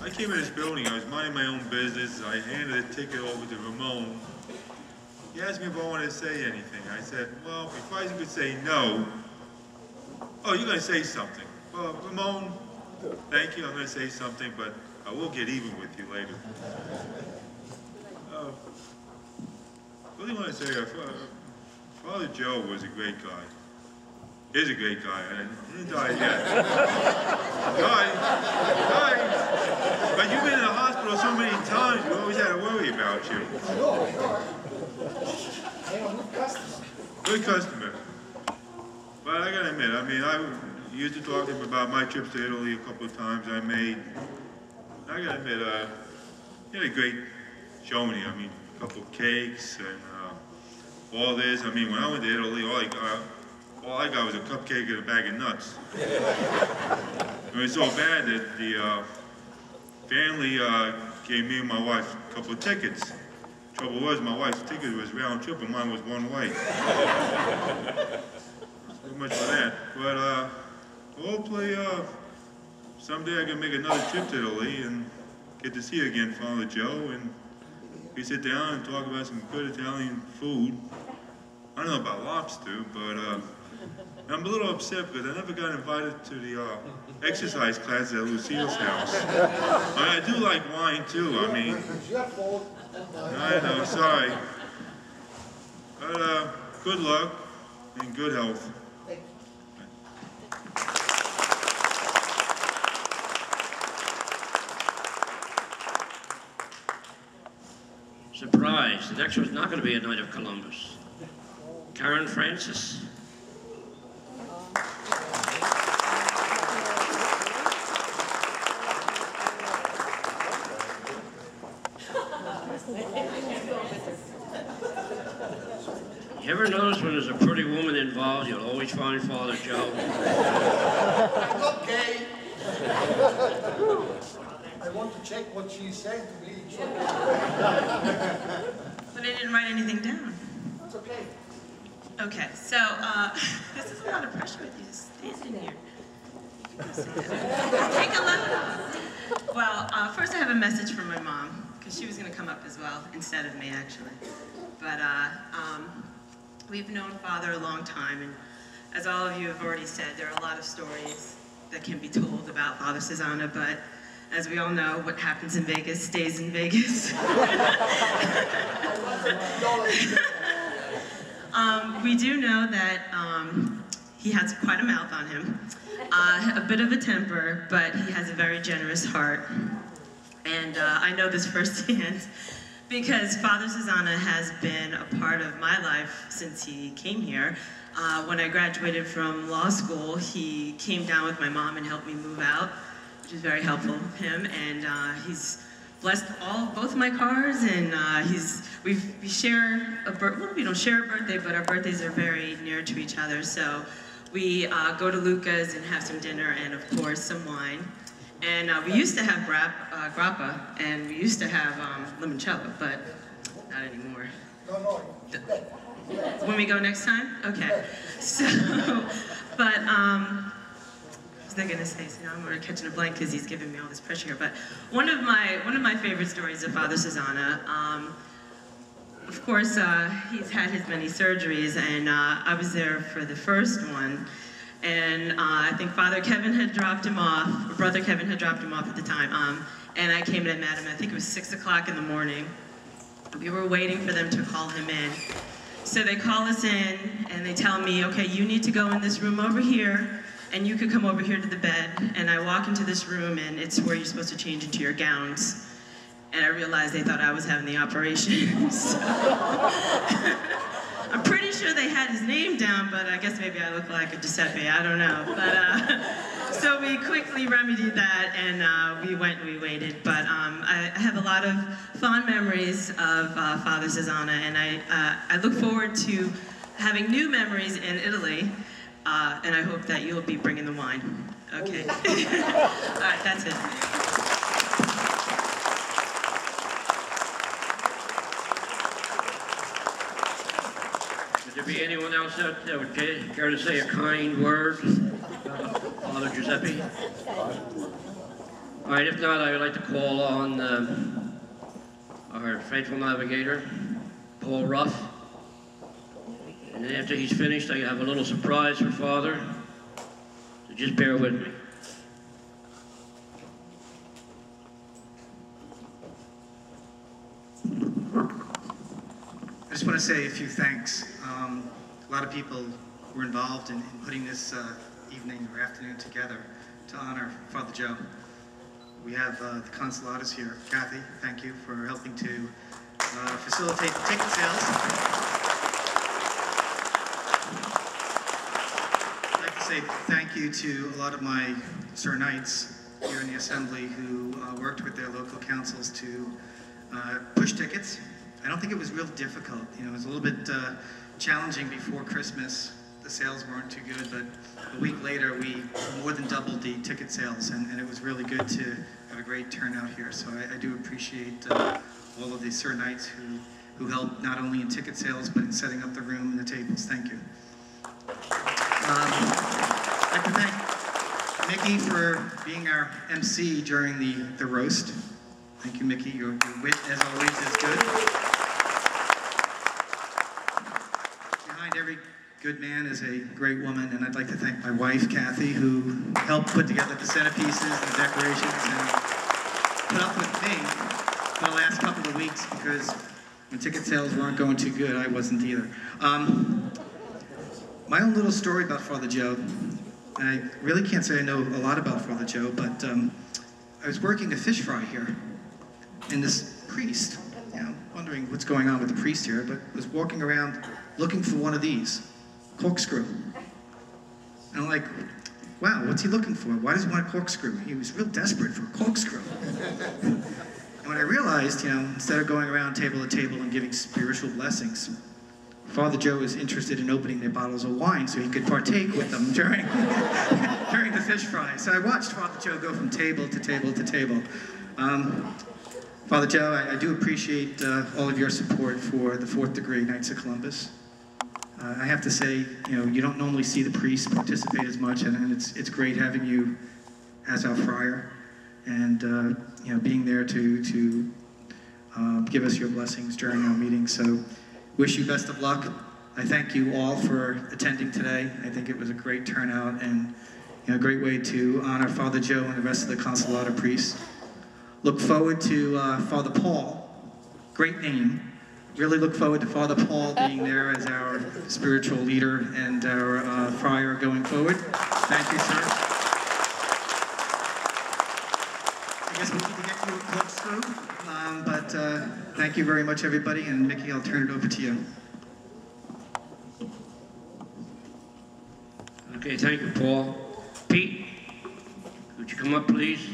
I came in this building, I was minding my own business, I handed the ticket over to Ramon. He asked me if I wanted to say anything. I said, well, before I could say no, oh, you're going to say something. Well, Ramon, thank you, I'm going to say something, but I will get even with you later. What do you want to say? Father Joe was a great guy. Is a great guy, and he didn't die yet. Died. But you've been in the hospital so many times, we always had to worry about you. Good customer. But I gotta admit, I mean, I used to talk to him about my trips to Italy a couple of times I made. I gotta admit, he had a great showing. I mean, a couple of cakes and all this. I mean, when I went to Italy, all I got was a cupcake and a bag of nuts. It was so bad that the family gave me and my wife a couple of tickets. Trouble was, my wife's ticket was round trip and mine was one way. So much for that. But hopefully someday I can make another trip to Italy and get to see you again, Father Joe, and we sit down and talk about some good Italian food. I don't know about lobster, but I'm a little upset because I never got invited to the exercise class at Lucille's house. I do like wine too, I mean. I know, sorry. But good luck and good health. Surprise, the next one's not going to be a Knight of Columbus. Karen Francis. You ever notice when there's a pretty woman involved, you'll always find Father Joe? Okay. I want to check what she's saying to me. But I didn't write anything down. That's okay. Okay, so this is a lot of pressure with you just standing here. Take a look. Well, first I have a message from my mom, because she was going to come up as well, instead of me, actually. But we've known Father a long time, and as all of you have already said, there are a lot of stories that can be told about Father Cesana, but as we all know, what happens in Vegas stays in Vegas. We do know that he has quite a mouth on him, a bit of a temper, but he has a very generous heart. And I know this firsthand because Father Cesana has been a part of my life since he came here. When I graduated from law school, he came down with my mom and helped me move out, which is very helpful of him. And he's blessed both my cars, and we share we don't share a birthday, but our birthdays are very near to each other. So we go to Luca's and have some dinner, and of course some wine. And we used to have grappa, and we used to have limoncello, but not anymore. No. When we go next time? Okay. So, but what was I gonna say? So now I'm catching a blank because he's giving me all this pressure here. But one of my favorite stories of Father Cesana, of course, he's had his many surgeries, and I was there for the first one. And I think Father Kevin had dropped him off, or Brother Kevin had dropped him off at the time. And I came and met him, I think it was 6 o'clock in the morning. We were waiting for them to call him in. So they call us in, and they tell me, okay, you need to go in this room over here, and you could come over here to the bed. And I walk into this room, and it's where you're supposed to change into your gowns. And I realized they thought I was having the operation. So I'm pretty sure they had his name down, but I guess maybe I look like a Giuseppe, I don't know. But so we quickly remedied that, and we waited. But I have a lot of fond memories of Father Zazana, and I look forward to having new memories in Italy, and I hope that you'll be bringing the wine. Okay. All right, that's it. Would there be anyone else that would care to say a kind word about Father Giuseppe? All right, if not, I would like to call on our faithful navigator, Paul Ruff. And then after he's finished, I have a little surprise for Father. So just bear with me. I just want to say a few thanks. A lot of people were involved in putting this evening or afternoon together to honor Father Joe. We have the Consolatas here. Kathy, thank you for helping to facilitate the ticket sales. I'd like to say thank you to a lot of my Sir Knights here in the Assembly who worked with their local councils to push tickets. I don't think it was real difficult. You know, it was a little bit challenging before Christmas. The sales weren't too good, but a week later we more than doubled the ticket sales, and it was really good to have a great turnout here. So I do appreciate all of the Sir Knights who helped not only in ticket sales, but in setting up the room and the tables. Thank you. I'd like to thank Mickey for being our MC during the roast. Thank you, Mickey. Your wit, as always, is good. Behind every good man is a great woman, and I'd like to thank my wife, Kathy, who helped put together the centerpieces and the decorations and put up with me for the last couple of weeks because when ticket sales weren't going too good, I wasn't either. My own little story about Father Joe. I really can't say I know a lot about Father Joe, but I was working a fish fry here, and this priest, you know, wondering what's going on with the priest here, but was walking around looking for one of these, corkscrew. And I'm like, wow, what's he looking for? Why does he want a corkscrew? He was real desperate for a corkscrew. And when I realized, you know, instead of going around table to table and giving spiritual blessings, Father Joe was interested in opening their bottles of wine so he could partake with them during, during the fish fry. So I watched Father Joe go from table to table to table. Father Joe, I do appreciate all of your support for the 4th degree Knights of Columbus. I have to say, you know, you don't normally see the priests participate as much, and it's great having you as our friar, and you know, being there to give us your blessings during our meetings. So, wish you best of luck. I thank you all for attending today. I think it was a great turnout and, you know, a great way to honor Father Joe and the rest of the Consolata priests. Look forward to Father Paul, great name. Really look forward to Father Paul being there as our spiritual leader and our friar going forward. Thank you, sir. I guess we need to get you a corkscrew, but thank you very much, everybody, and Mickey, I'll turn it over to you. Okay, thank you, Paul. Pete, would you come up, please?